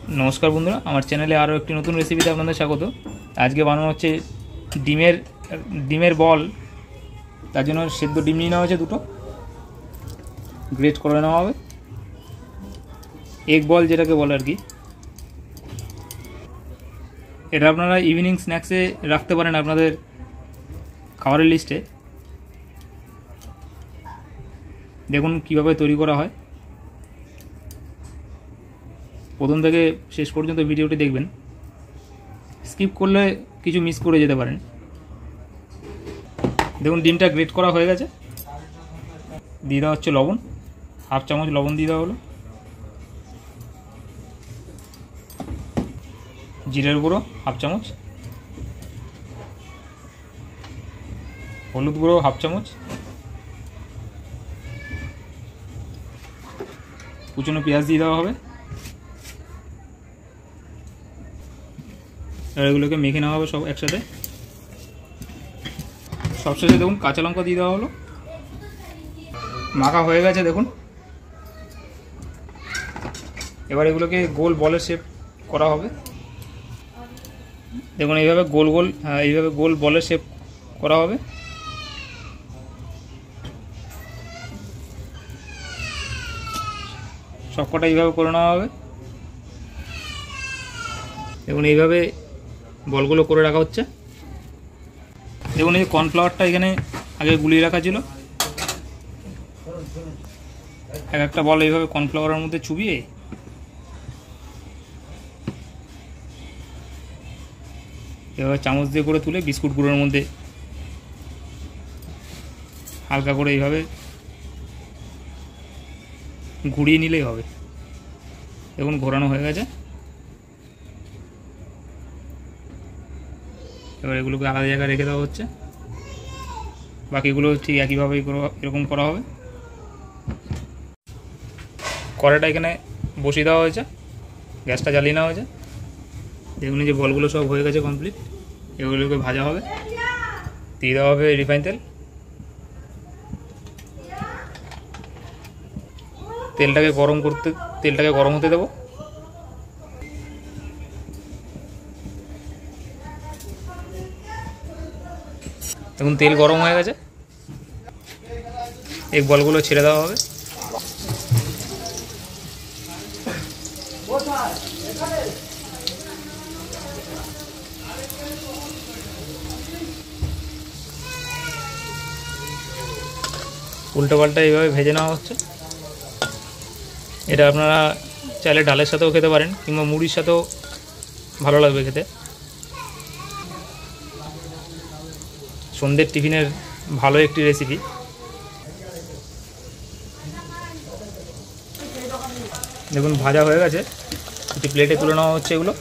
नमस्कार बंधुरा आमार चैनेले आरो एकटी नतून रेसिपिते आपनादेर स्वागत। आज के बानानो हच्छे डिमेर बल। तार जोन्नो सेদ্ধ डिम निये नेওয়া হয়েছে দুটো, গ্রেট করে নেওয়া হবে। एग बल जेटाके বলে আর কি। এটা আপনারা ইভিনিং স্ন্যাক্সে রাখতে পারেন আপনাদের খাবারের লিস্টে। দেখুন কিভাবে তৈরি করা হয়, প্রথম থেকে শেষ পর্যন্ত ভিডিওটি দেখবেন। স্কিপ করলে কিছু মিস করে যেতে পারেন। দেখুন ডিমটা গ্রেট করা হয়ে গেছে। দিয়ে দেওয়া হচ্ছে লবণ, হাফ চামচ লবণ দিয়ে দেওয়া হলো। জিরের গুঁড়ো হাফ চামচ, হলুদ গুঁড়ো হাফ চামচ, কুচনো পেঁয়াজ দিয়ে দেওয়া হবে। আর এগুলোকে মেখে নেওয়া হবে সব একসাথে। সবশেষে দেখুন কাঁচা লঙ্কা দিয়ে দেওয়া হলো। মাখা হয়ে গেছে দেখুন। এবার এগুলোকে গোল বলের শেপ করা হবে। দেখুন এইভাবে গোল বলের শেপ করা হবে। সবকটা এইভাবে করে নেওয়া হবে। দেখুন এইভাবে বলগুলো করে রাখা হচ্ছে। দেখুন এই কর্নফ্লাওয়ারটা এখানে আগে গুলিয়ে রাখা ছিল। এক একটা বল এইভাবে কর্নফ্লাওয়ারের মধ্যে চুবিয়ে এভাবে চামচ দিয়ে করে তুলে বিস্কুট গুঁড়োর মধ্যে হালকা করে এইভাবে ঘুরিয়ে নিলেই হবে। দেখুন ঘোরানো হয়ে গেছে। এবার এগুলোকে আলাদা জায়গায় রেখে দেওয়া হচ্ছে। বাকিগুলো ঠিক একইভাবেই এরকম করা হবে। কড়াইটা এখানে বসিয়ে দেওয়া হয়েছে, গ্যাসটা জ্বালিয়ে নেওয়া হয়েছে। দেখুন এই যে বলগুলো সব হয়ে গেছে কমপ্লিট। এগুলোকে ভাজা হবে। দিয়ে দেওয়া হবে রিফাইন তেল। তেলটাকে গরম হতে দেবো। দেখুন তেল গরম হয়ে গেছে। এই বলগুলো ছেড়ে দেওয়া হবে। উল্টো পাল্টা এইভাবে ভেজে নেওয়া হচ্ছে। এটা আপনারা চাইলে ডালের সাথেও খেতে পারেন, কিংবা মুড়ির সাথেও ভালো লাগবে খেতে। সন্ধ্যের টিফিনের ভালো একটি রেসিপি। দেখুন ভাজা হয়ে গেছে, একটি প্লেটে তুলে নেওয়া হচ্ছে। এগুলো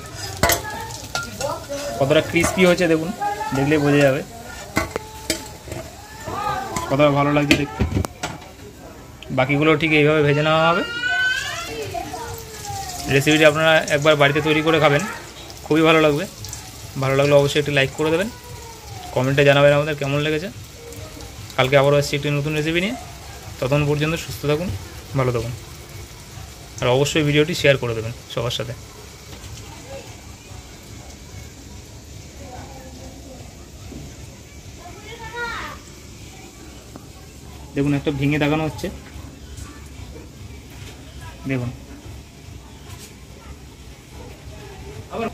কতটা ক্রিস্পি হয়েছে দেখুন, দেখলেই বোঝা যাবে কতটা ভালো লাগছে দেখতে। বাকিগুলো ঠিক এইভাবে ভেজে নেওয়া হবে। রেসিপিটি আপনারা একবার বাড়িতে তৈরি করে খাবেন, খুবই ভালো লাগবে। ভালো লাগলে অবশ্যই একটি লাইক করে দেবেন, কমেন্টে জানাবেন আমাদের কেমন লেগেছে। কালকে আবারও আসছি একটি নতুন রেসিপি নিয়ে। ততক্ষণ পর্যন্ত সুস্থ থাকুন, ভালো থাকুন। আর অবশ্যই ভিডিওটি শেয়ার করে দেবেন সবার সাথে। দেখুন একটা ভেঙে দেখানো হচ্ছে। দেখুন আবার